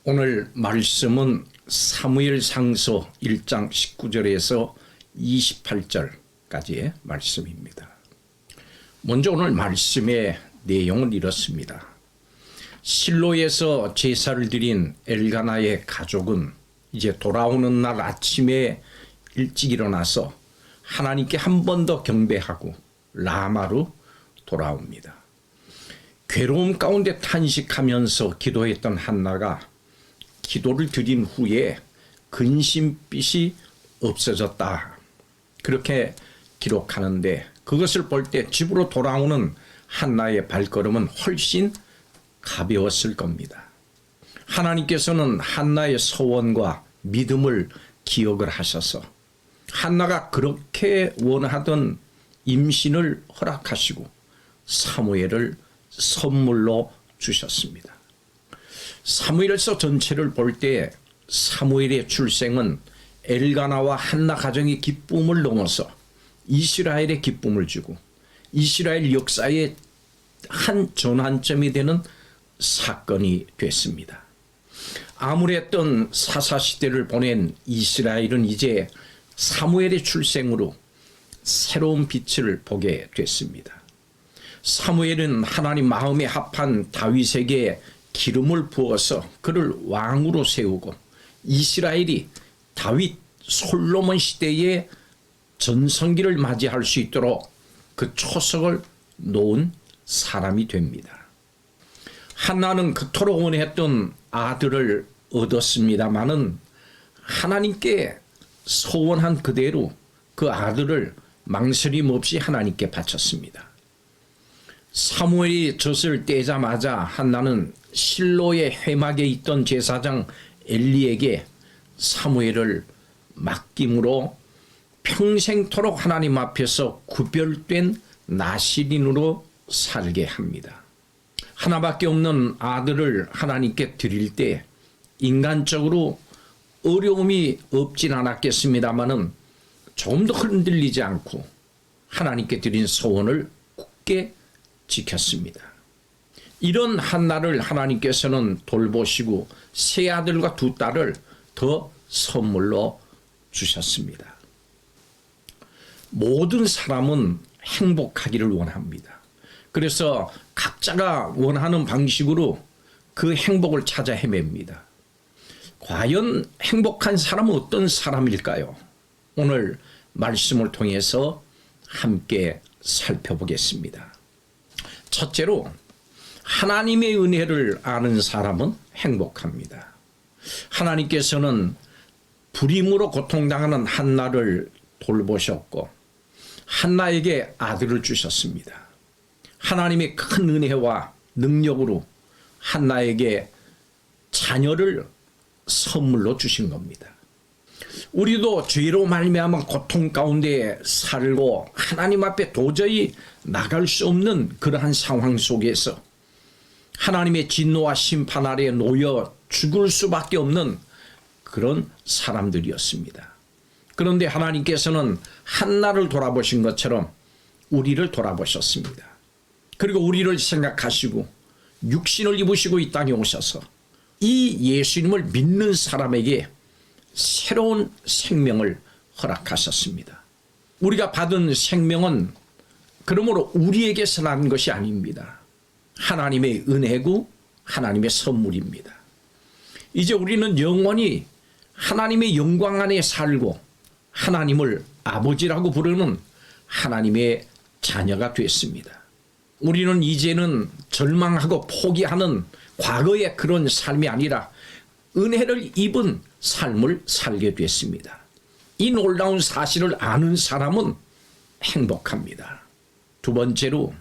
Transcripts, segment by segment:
오늘 말씀은 사무엘상서 1장 19절에서 28절까지의 말씀입니다. 먼저 오늘 말씀의 내용은 이렇습니다. 실로에서 제사를 드린 엘가나의 가족은 이제 돌아오는 날 아침에 일찍 일어나서 하나님께 한 번 더 경배하고 라마로 돌아옵니다. 괴로움 가운데 탄식하면서 기도했던 한나가 기도를 드린 후에 근심빛이 없어졌다. 그렇게 기록하는데 그것을 볼 때 집으로 돌아오는 한나의 발걸음은 훨씬 가벼웠을 겁니다. 하나님께서는 한나의 소원과 믿음을 기억을 하셔서 한나가 그렇게 원하던 임신을 허락하시고 사무엘을 선물로 주셨습니다. 사무엘서 전체를 볼 때 사무엘의 출생은 엘가나와 한나 가정의 기쁨을 넘어서 이스라엘의 기쁨을 주고 이스라엘 역사의 한 전환점이 되는 사건이 됐습니다. 암울했던 사사시대를 보낸 이스라엘은 이제 사무엘의 출생으로 새로운 빛을 보게 됐습니다. 사무엘은 하나님 마음에 합한 다윗에게 기름을 부어서 그를 왕으로 세우고 이스라엘이 다윗 솔로몬 시대의 전성기를 맞이할 수 있도록 그 초석을 놓은 사람이 됩니다. 한나는 그토록 원했던 아들을 얻었습니다마는 하나님께 소원한 그대로 그 아들을 망설임 없이 하나님께 바쳤습니다. 사무엘이 젖을 떼자마자 한나는 실로의 회막에 있던 제사장 엘리에게 사무엘을 맡김으로 평생토록 하나님 앞에서 구별된 나실인으로 살게 합니다. 하나밖에 없는 아들을 하나님께 드릴 때 인간적으로 어려움이 없진 않았겠습니다마는 좀 더 흔들리지 않고 하나님께 드린 소원을 굳게 지켰습니다. 이런 한나를 하나님께서는 돌보시고 세 아들과 두 딸을 더 선물로 주셨습니다. 모든 사람은 행복하기를 원합니다. 그래서 각자가 원하는 방식으로 그 행복을 찾아 헤맵니다. 과연 행복한 사람은 어떤 사람일까요? 오늘 말씀을 통해서 함께 살펴보겠습니다. 첫째로 하나님의 은혜를 아는 사람은 행복합니다. 하나님께서는 불임으로 고통당하는 한나를 돌보셨고 한나에게 아들을 주셨습니다. 하나님의 큰 은혜와 능력으로 한나에게 자녀를 선물로 주신 겁니다. 우리도 죄로 말미암아 고통 가운데 살고 하나님 앞에 도저히 나갈 수 없는 그러한 상황 속에서 하나님의 진노와 심판 아래 놓여 죽을 수밖에 없는 그런 사람들이었습니다. 그런데 하나님께서는 한나를 돌아보신 것처럼 우리를 돌아보셨습니다. 그리고 우리를 생각하시고 육신을 입으시고 이 땅에 오셔서 이 예수님을 믿는 사람에게 새로운 생명을 허락하셨습니다. 우리가 받은 생명은 그러므로 우리에게서 난 것이 아닙니다. 하나님의 은혜고 하나님의 선물입니다. 이제 우리는 영원히 하나님의 영광 안에 살고 하나님을 아버지라고 부르는 하나님의 자녀가 됐습니다. 우리는 이제는 절망하고 포기하는 과거의 그런 삶이 아니라 은혜를 입은 삶을 살게 됐습니다. 이 놀라운 사실을 아는 사람은 행복합니다. 두 번째로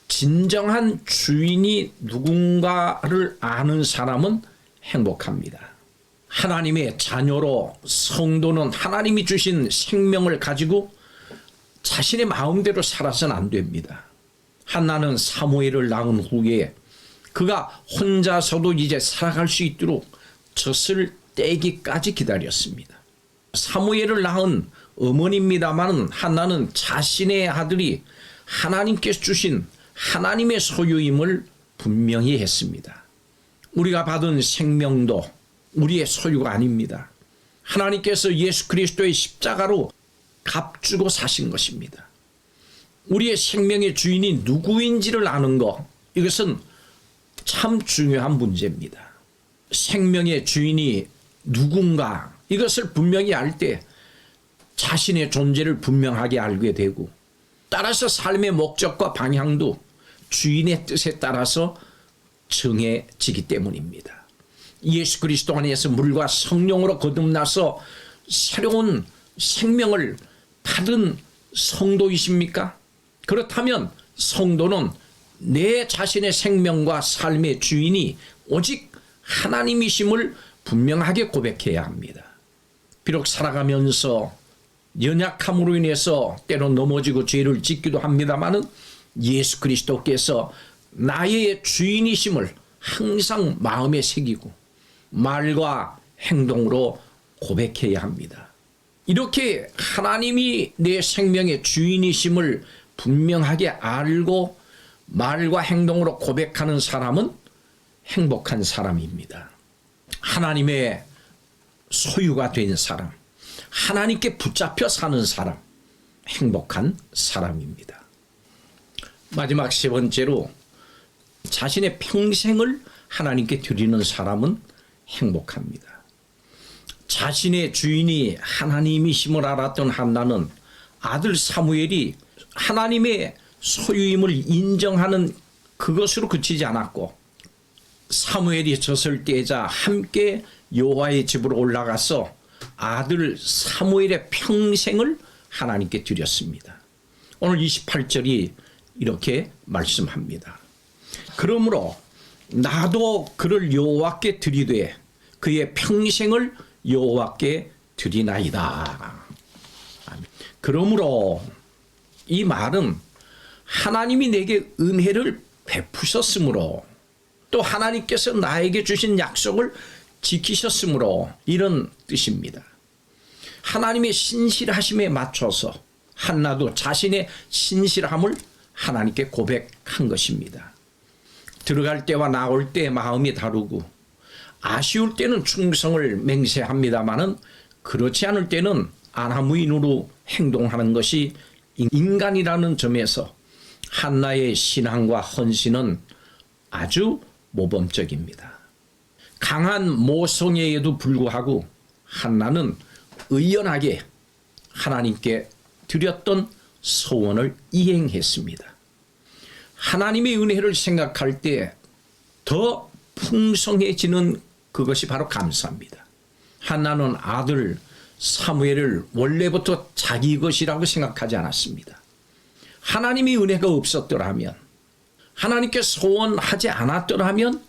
진정한 주인이 누군가를 아는 사람은 행복합니다. 하나님의 자녀로 성도는 하나님이 주신 생명을 가지고 자신의 마음대로 살아서는 안 됩니다. 한나는 사무엘을 낳은 후에 그가 혼자서도 이제 살아갈 수 있도록 젖을 떼기까지 기다렸습니다. 사무엘을 낳은 어머니입니다만 한나는 자신의 아들이 하나님께서 주신 하나님의 소유임을 분명히 했습니다. 우리가 받은 생명도 우리의 소유가 아닙니다. 하나님께서 예수 그리스도의 십자가로 값주고 사신 것입니다. 우리의 생명의 주인이 누구인지를 아는 것, 이것은 참 중요한 문제입니다. 생명의 주인이 누군가, 이것을 분명히 알 때 자신의 존재를 분명하게 알게 되고, 따라서 삶의 목적과 방향도 주인의 뜻에 따라서 정해지기 때문입니다. 예수 그리스도 안에서 물과 성령으로 거듭나서 새로운 생명을 받은 성도이십니까? 그렇다면 성도는 내 자신의 생명과 삶의 주인이 오직 하나님이심을 분명하게 고백해야 합니다. 비록 살아가면서 연약함으로 인해서 때론 넘어지고 죄를 짓기도 합니다마는 예수 그리스도께서 나의 주인이심을 항상 마음에 새기고 말과 행동으로 고백해야 합니다. 이렇게 하나님이 내 생명의 주인이심을 분명하게 알고 말과 행동으로 고백하는 사람은 행복한 사람입니다. 하나님의 소유가 된 사람, 하나님께 붙잡혀 사는 사람, 행복한 사람입니다. 마지막 세 번째로 자신의 평생을 하나님께 드리는 사람은 행복합니다. 자신의 주인이 하나님이심을 알았던 한나는 아들 사무엘이 하나님의 소유임을 인정하는 그것으로 그치지 않았고, 사무엘이 졌을 때자 함께 여호와의 집으로 올라가서 아들 사무엘의 평생을 하나님께 드렸습니다. 오늘 28절이 이렇게 말씀합니다. 그러므로 나도 그를 여호와께 드리되 그의 평생을 여호와께 드리나이다. 그러므로 이 말은 하나님이 내게 은혜를 베푸셨으므로 또 하나님께서 나에게 주신 약속을 지키셨으므로 이런 뜻입니다. 하나님의 신실하심에 맞춰서 한나도 자신의 신실함을 하나님께 고백한 것입니다. 들어갈 때와 나올 때 마음이 다르고 아쉬울 때는 충성을 맹세합니다마는 그렇지 않을 때는 안하무인으로 행동하는 것이 인간이라는 점에서 한나의 신앙과 헌신은 아주 모범적입니다. 강한 모성애에도 불구하고 한나는 의연하게 하나님께 드렸던 소원을 이행했습니다. 하나님의 은혜를 생각할 때 더 풍성해지는 그것이 바로 감사입니다. 한나는 아들 사무엘을 원래부터 자기 것이라고 생각하지 않았습니다. 하나님의 은혜가 없었더라면, 하나님께 소원하지 않았더라면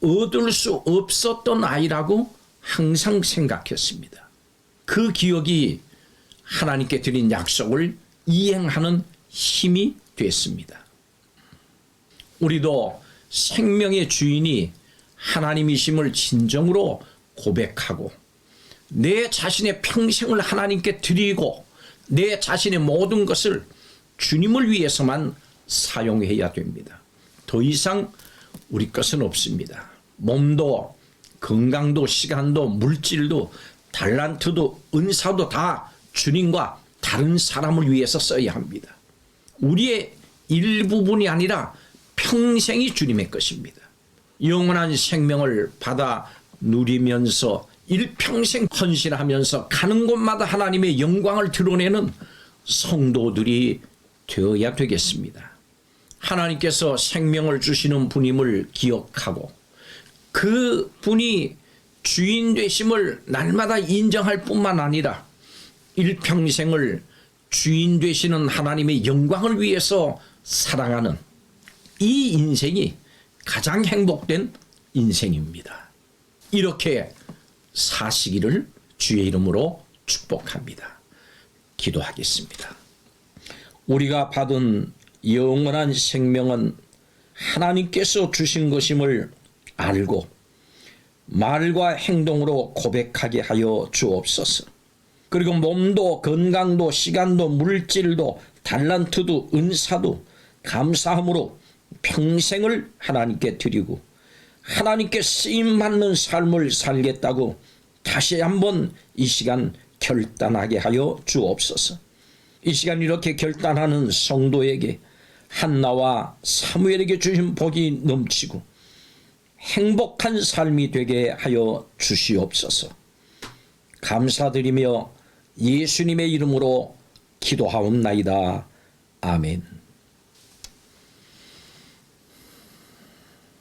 얻을 수 없었던 아이라고 항상 생각했습니다. 그 기억이 하나님께 드린 약속을 이행하는 힘이 됐습니다. 우리도 생명의 주인이 하나님이심을 진정으로 고백하고 내 자신의 평생을 하나님께 드리고 내 자신의 모든 것을 주님을 위해서만 사용해야 됩니다. 더 이상 우리 것은 없습니다. 몸도 건강도 시간도 물질도 달란트도 은사도 다 주님과 다른 사람을 위해서 써야 합니다. 우리의 일부분이 아니라 평생이 주님의 것입니다. 영원한 생명을 받아 누리면서 일평생 헌신하면서 가는 곳마다 하나님의 영광을 드러내는 성도들이 되어야 되겠습니다. 하나님께서 생명을 주시는 분임을 기억하고 그 분이 주인 되심을 날마다 인정할 뿐만 아니라 일평생을 주인 되시는 하나님의 영광을 위해서 살아가는 이 인생이 가장 행복된 인생입니다. 이렇게 사시기를 주의 이름으로 축복합니다. 기도하겠습니다. 우리가 받은 영원한 생명은 하나님께서 주신 것임을 알고 말과 행동으로 고백하게 하여 주옵소서. 그리고 몸도 건강도 시간도 물질도 달란트도 은사도 감사함으로 평생을 하나님께 드리고 하나님께 쓰임받는 삶을 살겠다고 다시 한번 이 시간 결단하게 하여 주옵소서. 이 시간 이렇게 결단하는 성도에게 한나와 사무엘에게 주신 복이 넘치고 행복한 삶이 되게 하여 주시옵소서. 감사드리며 예수님의 이름으로 기도하옵나이다. 아멘.